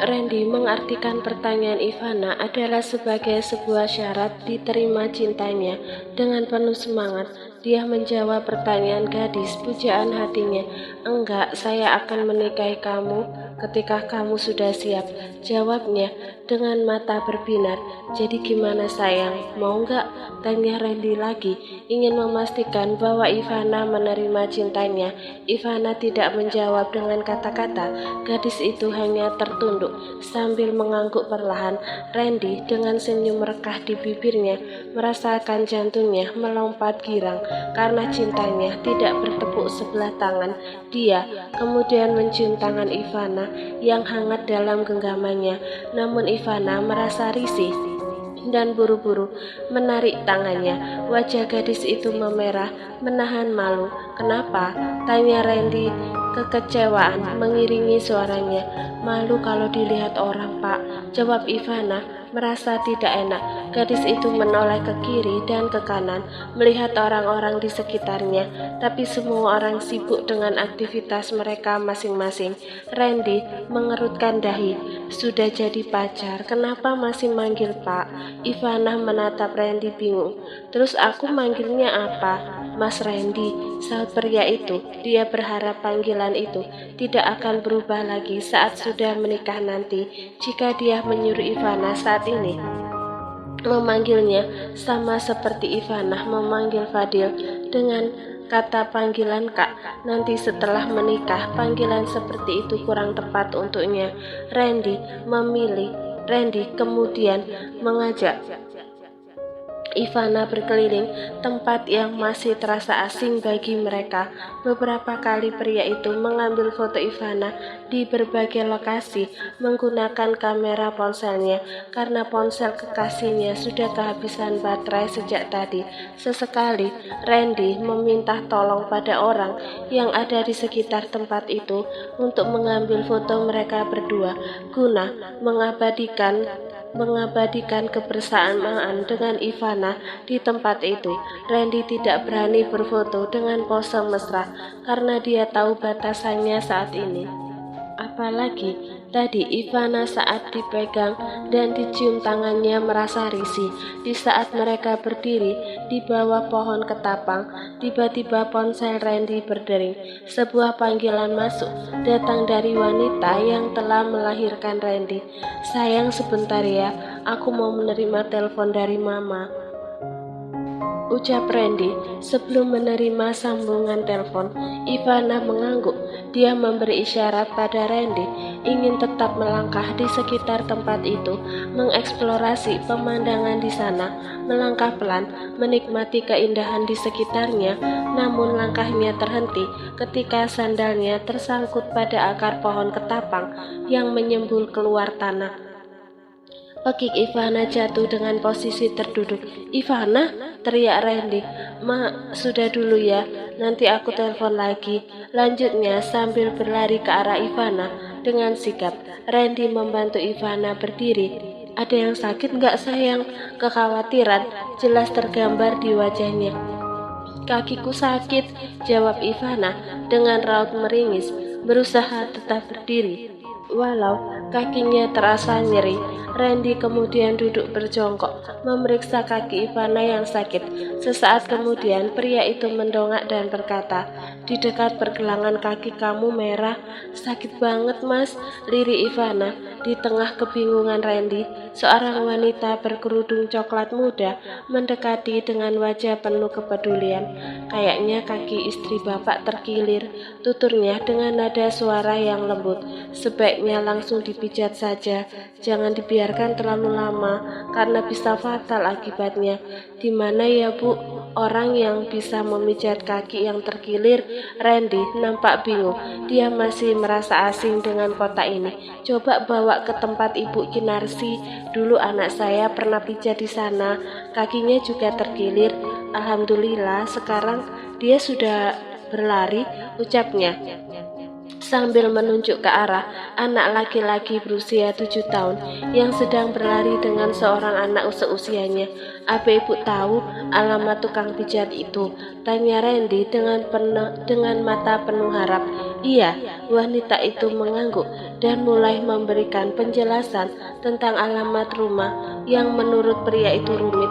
Randy mengartikan pertanyaan Ivana adalah sebagai sebuah syarat diterima cintanya. Dengan penuh semangat, dia menjawab pertanyaan gadis pujaan hatinya. "Enggak, saya akan menikahi kamu ketika kamu sudah siap," jawabnya dengan mata berbinar. "Jadi gimana sayang, mau enggak?" tanya Randy lagi, ingin memastikan bahwa Ivana menerima cintanya. Ivana tidak menjawab dengan kata-kata. Gadis itu hanya tertunduk sambil mengangguk perlahan. Randy dengan senyum merekah di bibirnya merasakan jantungnya melompat girang karena cintanya tidak bertepuk sebelah tangan. Dia kemudian mencium tangan Ivana yang hangat dalam genggamannya. Namun Ivana merasa risih dan buru-buru menarik tangannya. Wajah gadis itu memerah, menahan malu. "Kenapa?" tanya Randy. Kekecewaan mengiringi suaranya. "Malu kalau dilihat orang, Pak," jawab Ivana, merasa tidak enak. Gadis itu menoleh ke kiri dan ke kanan, melihat orang-orang di sekitarnya, tapi semua orang sibuk dengan aktivitas mereka masing-masing. Randy mengerutkan dahi. "Sudah jadi pacar, kenapa masih manggil Pak?" Ivana menatap Randy bingung. "Terus aku manggilnya apa?" "Mas Randy," sahut pria itu. Dia berharap panggilan itu tidak akan berubah lagi saat sudah menikah nanti. Jika dia menyuruh Ivana saat ini memanggilnya sama seperti Ivana memanggil Fadil dengan kata panggilan Kak, nanti setelah menikah panggilan seperti itu kurang tepat untuknya. Randy kemudian mengajak Ivana berkeliling tempat yang masih terasa asing bagi mereka. Beberapa kali pria itu mengambil foto Ivana di berbagai lokasi menggunakan kamera ponselnya karena ponsel kekasihnya sudah kehabisan baterai sejak tadi. Sesekali Randy meminta tolong pada orang yang ada di sekitar tempat itu untuk mengambil foto mereka berdua guna mengabadikan kebersamaan dengan Ivana di tempat itu. Randy tidak berani berfoto dengan pose mesra karena dia tahu batasannya saat ini. Apalagi tadi Ivana saat dipegang dan dicium tangannya merasa risih. Di saat mereka berdiri di bawah pohon ketapang, tiba-tiba ponsel Randy berdering. Sebuah panggilan masuk datang dari wanita yang telah melahirkan Randy. "Sayang, sebentar ya, aku mau menerima telepon dari Mama," ucap Randy sebelum menerima sambungan telepon. Ivana mengangguk. Dia memberi isyarat pada Randy ingin tetap melangkah di sekitar tempat itu, mengeksplorasi pemandangan di sana, melangkah pelan, menikmati keindahan di sekitarnya. Namun langkahnya terhenti ketika sandalnya tersangkut pada akar pohon ketapang yang menyembul keluar tanah. Kaki Ivana jatuh dengan posisi terduduk. "Ivana!" teriak Randy. "Ma, sudah dulu ya, nanti aku telepon lagi," lanjutnya sambil berlari ke arah Ivana dengan sigap. Randy membantu Ivana berdiri. "Ada yang sakit nggak sayang?" Kekhawatiran jelas tergambar di wajahnya. "Kakiku sakit," jawab Ivana dengan raut meringis, berusaha tetap berdiri walau kakinya terasa nyeri. Randy kemudian duduk berjongkok, memeriksa kaki Ivana yang sakit. Sesaat kemudian, pria itu mendongak dan berkata, "Di dekat pergelangan kaki kamu merah." "Sakit banget, Mas," lirih Ivana. Di tengah kebingungan Randy, seorang wanita berkerudung coklat muda mendekati dengan wajah penuh kepedulian. "Kayaknya kaki istri Bapak terkilir," tuturnya dengan nada suara yang lembut. "Sebaiknya langsung dipijat saja, jangan dibiarkan terlalu lama karena bisa fatal akibatnya." "Di mana ya, Bu, orang yang bisa memijat kaki yang terkilir?" Randy nampak bingung. Dia masih merasa asing dengan kota ini. "Coba bawa ke tempat Ibu Kinarsi. Dulu anak saya pernah pijat di sana. Kakinya juga terkilir. Alhamdulillah sekarang dia sudah berlari," ucapnya. sambil menunjuk ke arah anak laki-laki berusia 7 tahun yang sedang berlari dengan seorang anak seusianya. "Apa ibu tahu alamat tukang pijat itu?" tanya Randy dengan mata penuh harap. "Iya," wanita itu mengangguk dan mulai memberikan penjelasan tentang alamat rumah yang menurut pria itu rumit.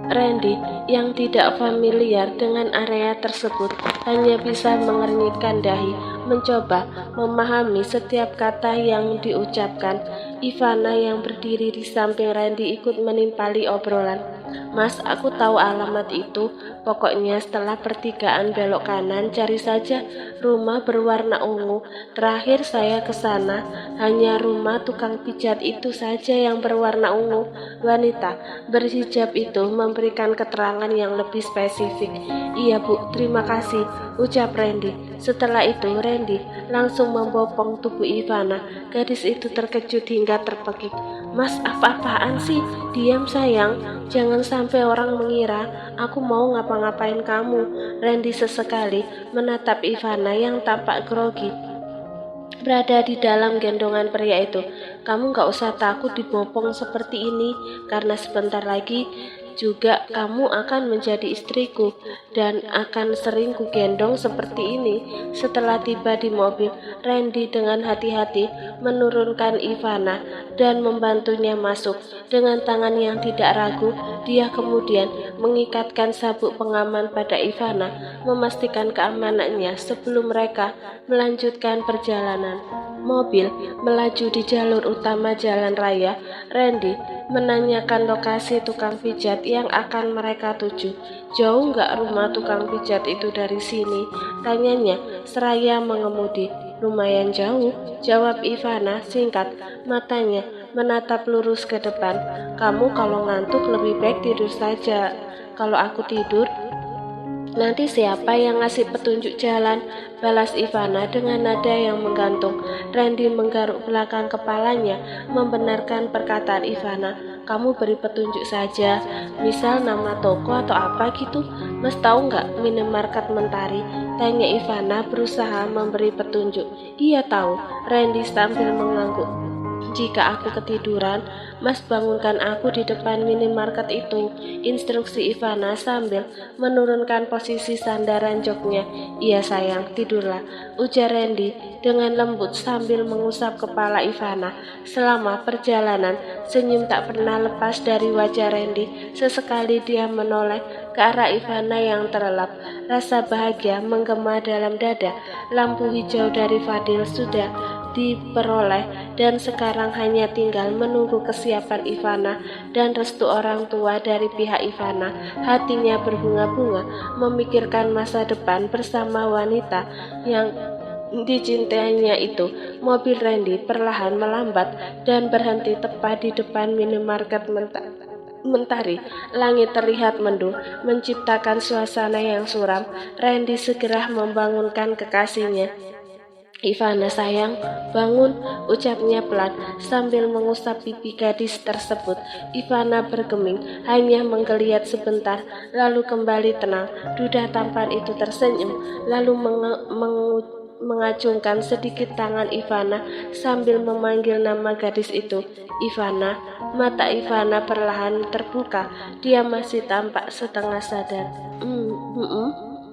Randy yang tidak familiar dengan area tersebut hanya bisa mengernyitkan dahi, mencoba memahami setiap kata yang diucapkan. Ivana yang berdiri di samping Randy ikut menimpali obrolan. "Mas, aku tahu alamat itu. Pokoknya setelah pertigaan belok kanan, cari saja rumah berwarna ungu. Terakhir saya ke sana, hanya rumah tukang pijat itu saja yang berwarna ungu." Wanita berhijab itu memberikan keterangan yang lebih spesifik. "Iya Bu, terima kasih," ucap Randy. Setelah itu Randy langsung membopong tubuh Ivana. Gadis itu terkejut hingga terpekik. "Mas, apa-apaan sih? Diam sayang, jangan sampai orang mengira aku mau ngapa-ngapain kamu." Randy sesekali menatap Ivana yang tampak grogi berada di dalam gendongan pria itu. "Kamu gak usah takut dibopong seperti ini, karena sebentar lagi juga kamu akan menjadi istriku dan akan sering kugendong seperti ini." Setelah tiba di mobil, Randy dengan hati-hati menurunkan Ivana dan membantunya masuk. Dengan tangan yang tidak ragu, dia kemudian mengikatkan sabuk pengaman pada Ivana, memastikan keamanannya sebelum mereka melanjutkan perjalanan. Mobil melaju di jalur utama jalan raya. Randy menanyakan lokasi tukang pijat yang akan mereka tuju. "Jauh nggak rumah tukang pijat itu dari sini?" tanyanya seraya mengemudi. "Lumayan jauh," jawab Ivana singkat, matanya menatap lurus ke depan. "Kamu kalau ngantuk lebih baik tidur saja. Kalau aku tidur, nanti siapa yang ngasih petunjuk jalan?" balas Ivana dengan nada yang menggantung. Randy menggaruk belakang kepalanya membenarkan perkataan Ivana. "Kamu beri petunjuk saja, misal nama toko atau apa gitu." "Mas tahu nggak minimarket Mentari?" tanya Ivana berusaha memberi petunjuk. "Iya tahu," Randy sambil mengangguk. "Jika aku ketiduran, Mas bangunkan aku di depan minimarket itu," instruksi Ivana sambil menurunkan posisi sandaran joknya. "Iya sayang, tidurlah," ujar Randy dengan lembut sambil mengusap kepala Ivana. Selama perjalanan, senyum tak pernah lepas dari wajah Randy. Sesekali dia menoleh ke arah Ivana yang terlelap. Rasa bahagia menggema dalam dada. Lampu hijau dari Fadil sudah diperoleh dan sekarang hanya tinggal menunggu kesiapan Ivana dan restu orang tua dari pihak Ivana. Hatinya berbunga-bunga memikirkan masa depan bersama wanita yang dicintainya itu. Mobil Randy perlahan melambat dan berhenti tepat di depan minimarket Mentari. Langit terlihat mendung, menciptakan suasana yang suram. Randy segera membangunkan kekasihnya. "Ivana sayang, bangun," ucapnya pelan sambil mengusap pipi gadis tersebut. Ivana bergeming, hanya menggeliat sebentar, lalu kembali tenang. Duda tampan itu tersenyum, lalu mengacungkan sedikit tangan Ivana sambil memanggil nama gadis itu. "Ivana." Mata Ivana perlahan terbuka, dia masih tampak setengah sadar.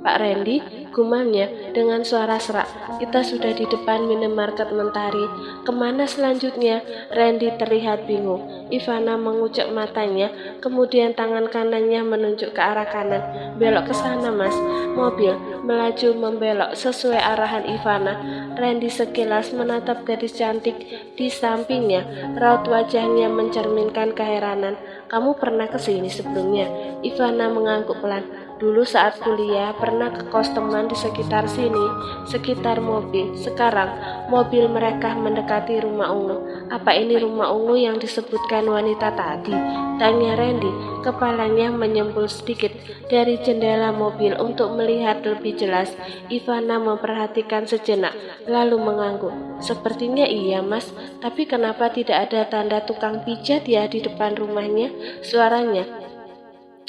Pak Randy," gumamnya dengan suara serak. "Kita sudah di depan minimarket Mentari. Kemana selanjutnya?" Randy terlihat bingung. Ivana mengucek matanya, kemudian tangan kanannya menunjuk ke arah kanan. "Belok ke sana, Mas." Mobil melaju membelok sesuai arahan Ivana. Randy sekilas menatap gadis cantik di sampingnya. Raut wajahnya mencerminkan keheranan. "Kamu pernah ke sini sebelumnya?" Ivana mengangguk pelan. "Dulu saat kuliah pernah ke kos teman di sekitar sini, sekitar mobil. Sekarang mobil mereka mendekati rumah ungu." "Apa ini rumah ungu yang disebutkan wanita tadi?" tanya Randy. Kepalanya menyembul sedikit dari jendela mobil untuk melihat lebih jelas. Ivana memperhatikan sejenak, lalu mengangguk. "Sepertinya iya, Mas. Tapi kenapa tidak ada tanda tukang pijat ya di depan rumahnya?" Suaranya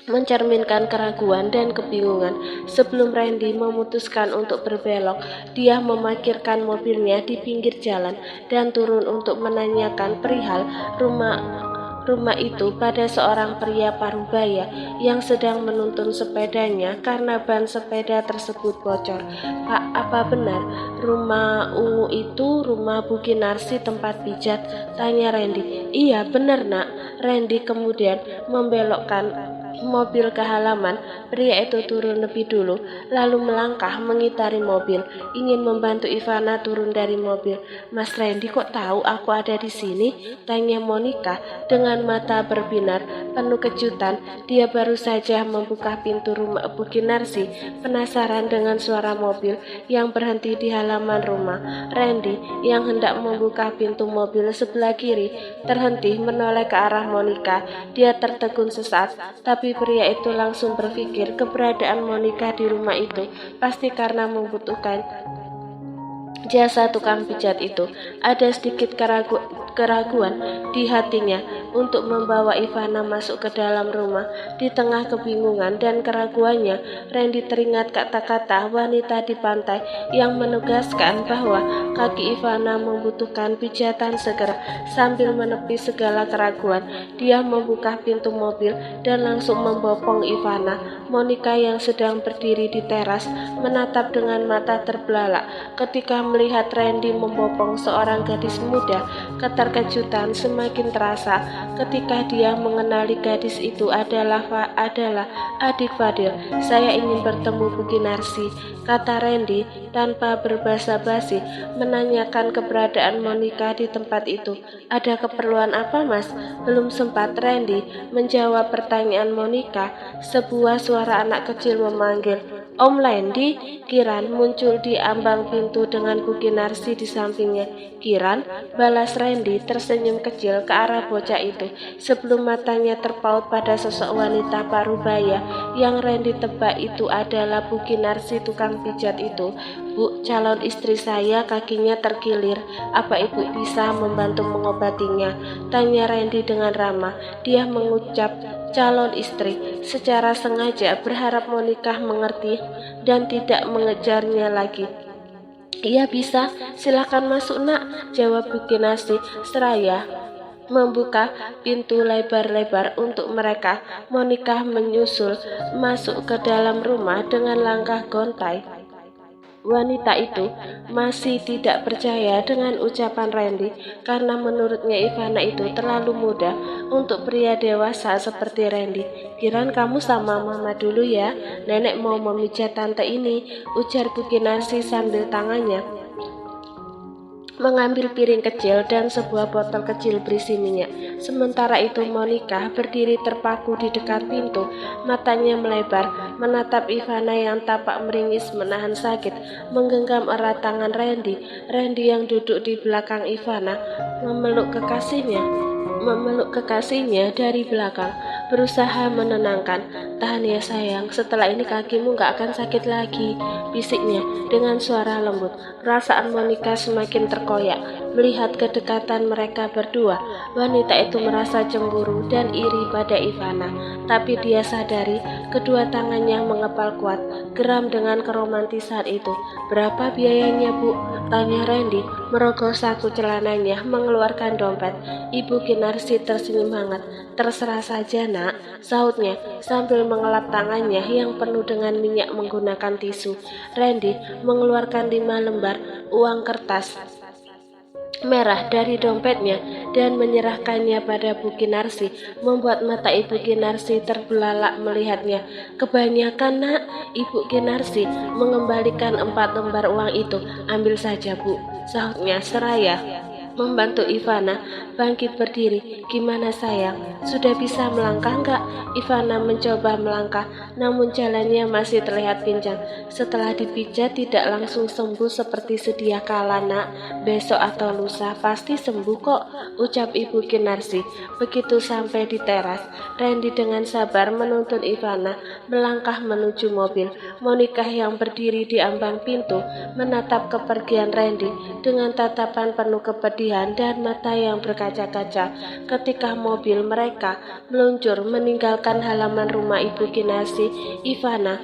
mencerminkan keraguan dan kebingungan. Sebelum Randy memutuskan untuk berbelok, dia memarkirkan mobilnya di pinggir jalan dan turun untuk menanyakan perihal rumah itu pada seorang pria parubaya yang sedang menuntun sepedanya karena ban sepeda tersebut bocor. "Pak, apa benar rumah ungu itu rumah Bu Kinarsi tempat pijat?" tanya Randy. "Iya, benar nak." Randy kemudian membelokkan mobil ke halaman. Pria itu turun lebih dulu, lalu melangkah mengitari mobil, ingin membantu Ivana turun dari mobil. "Mas Randy kok tahu aku ada di sini?" tanya Monica dengan mata berbinar penuh kejutan. Dia baru saja membuka pintu rumah Bu Kinarsi, penasaran dengan suara mobil yang berhenti di halaman rumah. Randy yang hendak membuka pintu mobil sebelah kiri terhenti menoleh ke arah Monica. Dia tertegun sesaat, tapi pria itu langsung berpikir keberadaan Monica di rumah itu pasti karena membutuhkan jasa tukang pijat itu. Ada sedikit keraguan di hatinya untuk membawa Ivana masuk ke dalam rumah. Di tengah kebingungan dan keraguannya, Randy teringat kata-kata wanita di pantai yang menegaskan bahwa kaki Ivana membutuhkan pijatan segera. Sambil menepi segala keraguan, dia membuka pintu mobil dan langsung membopong Ivana. Monica yang sedang berdiri di teras menatap dengan mata terbelalak ketika melihat Randy membopong seorang gadis muda. Keterkejutan semakin terasa ketika dia mengenali gadis itu adalah adik Fadil. "Saya ingin bertemu Bu Kinarsi," kata Randy tanpa berbasa-basi, menanyakan keberadaan Monica di tempat itu. "Ada keperluan apa, Mas?" Belum sempat Randy menjawab pertanyaan Monica, sebuah suara anak kecil memanggil, "Om Randy." Kiran muncul di ambang pintu dengan Bu Kinarsi di sampingnya. "Kiran," balas Randy tersenyum kecil ke arah bocah itu, sebelum matanya terpaut pada sosok wanita parubaya yang Randy tebak itu adalah Bu Kinarsi tukang pijat itu. "Bu, calon istri saya kakinya terkilir. Apa ibu bisa membantu mengobatinya?" tanya Randy dengan ramah. Dia mengucap calon istri secara sengaja, berharap Monica mengerti dan tidak mengejarnya lagi. "Iya bisa, silakan masuk nak," jawab Bu Kinarsi seraya membuka pintu lebar-lebar untuk mereka. Monica menyusul masuk ke dalam rumah dengan langkah gontai. Wanita itu masih tidak percaya dengan ucapan Randy karena menurutnya Ivana itu terlalu muda untuk pria dewasa seperti Randy. "Kiran, kamu sama mama dulu ya, nenek mau memijat tante ini," ujar Bu Kinarsi sambil tangannya mengambil piring kecil dan sebuah botol kecil berisi minyak. Sementara itu Monica berdiri terpaku di dekat pintu, matanya melebar menatap Ivana yang tampak meringis menahan sakit, menggenggam erat tangan Randy. Randy yang duduk di belakang Ivana memeluk kekasihnya dari belakang, berusaha menenangkan. "Tahan ya sayang, setelah ini kakimu gak akan sakit lagi," bisiknya dengan suara lembut. Perasaan Monica semakin terkoyak melihat kedekatan mereka berdua. Wanita itu merasa cemburu dan iri pada Ivana, tapi dia sadari kedua tangannya mengepal kuat, geram dengan keromantisan itu. "Berapa biayanya, Bu?" tanya Randy, merogoh saku celananya, mengeluarkan dompet. Ibu Kinarsi tersenyum hangat. "Terserah saja nak," sahutnya sambil mengelap tangannya yang penuh dengan minyak menggunakan tisu. Randy mengeluarkan 5 lembar uang kertas merah dari dompetnya dan menyerahkannya pada Bu Kinarsi, membuat mata Ibu Kinarsi terbelalak melihatnya. "Kebanyakan nak." Ibu Kinarsi mengembalikan 4 lembar uang itu. "Ambil saja Bu," sahutnya seraya membantu Ivana bangkit berdiri. "Gimana sayang, sudah bisa melangkah enggak?" Ivana mencoba melangkah, namun jalannya masih terlihat pincang. "Setelah dipijat tidak langsung sembuh seperti sedia kala nak. Besok atau lusa pasti sembuh kok," ucap Ibu Kinarsi. Begitu sampai di teras, Randy dengan sabar menuntun Ivana melangkah menuju mobil. Monica yang berdiri di ambang pintu menatap kepergian Randy dengan tatapan penuh kepedihan berlebihan dan mata yang berkaca-kaca ketika mobil mereka meluncur meninggalkan halaman rumah Ibu Kinasi. Ivana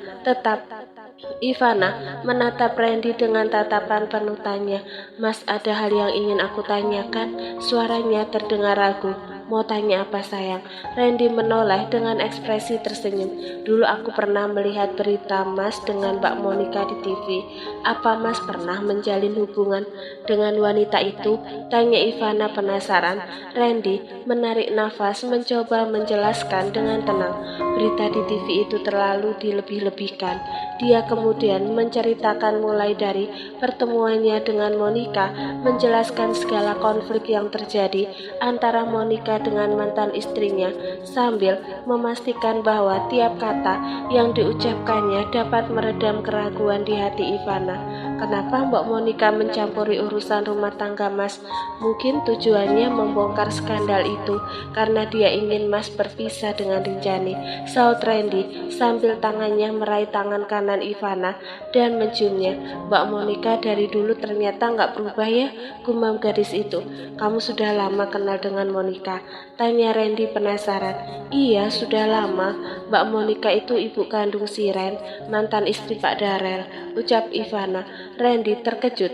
menatap Randy dengan tatapan penuh tanya. Mas, ada hal yang ingin aku tanyakan. Suaranya terdengar ragu. Mau tanya apa sayang? Randy menoleh dengan ekspresi tersenyum. Dulu aku pernah melihat berita Mas dengan Mbak Monica di TV. Apa Mas pernah menjalin hubungan dengan wanita itu? Tanya Ivana penasaran. Randy menarik nafas mencoba menjelaskan dengan tenang. Berita di TV itu terlalu dilebih-lebihkan. Dia kemudian menceritakan mulai dari pertemuannya dengan Monica, menjelaskan segala konflik yang terjadi antara Monica dengan mantan istrinya, sambil memastikan bahwa tiap kata yang diucapkannya dapat meredam keraguan di hati Ivana. Kenapa Mbak Monica mencampuri urusan rumah tangga Mas? Mungkin tujuannya membongkar skandal itu karena dia ingin Mas berpisah dengan Rinjani, saut Randy sambil tangannya meraih tangan kanan Ivana dan menciumnya. Mbak Monica dari dulu ternyata nggak berubah ya, gumam gadis itu. Kamu sudah lama kenal dengan Monica? Tanya Randy penasaran. Iya, sudah lama. Mbak Monica itu ibu kandung si Ren, mantan istri Pak Darel, ucap Ivana. Randy terkejut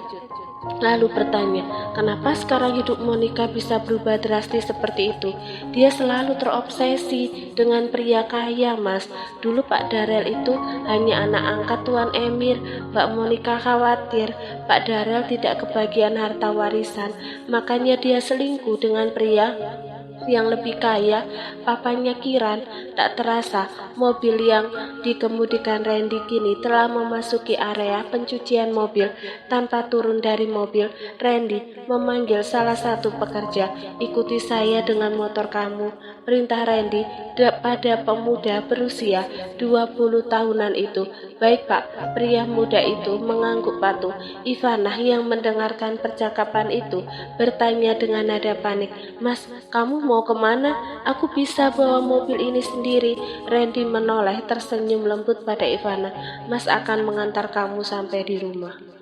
lalu bertanya, kenapa sekarang hidup Monica bisa berubah drastis seperti itu? Dia selalu terobsesi dengan pria kaya, Mas. Dulu Pak Darel itu hanya anak angkat Tuan Emir. Mbak Monica khawatir Pak Darel tidak kebagian harta warisan, makanya dia selingkuh dengan pria yang lebih kaya, papanya Kiran. Tak terasa, mobil yang dikemudikan Randy kini telah memasuki area pencucian mobil. Tanpa turun dari mobil, Randy memanggil salah satu pekerja. Ikuti saya dengan motor kamu, perintah Randy pada pemuda berusia 20 tahunan itu. Baik Pak, pria muda itu mengangguk patuh. Ivana yang mendengarkan percakapan itu bertanya dengan nada panik, Mas, kamu mau kemana? Aku bisa bawa mobil ini sendiri. Randy menoleh tersenyum lembut pada Ivana. Mas akan mengantar kamu sampai di rumah.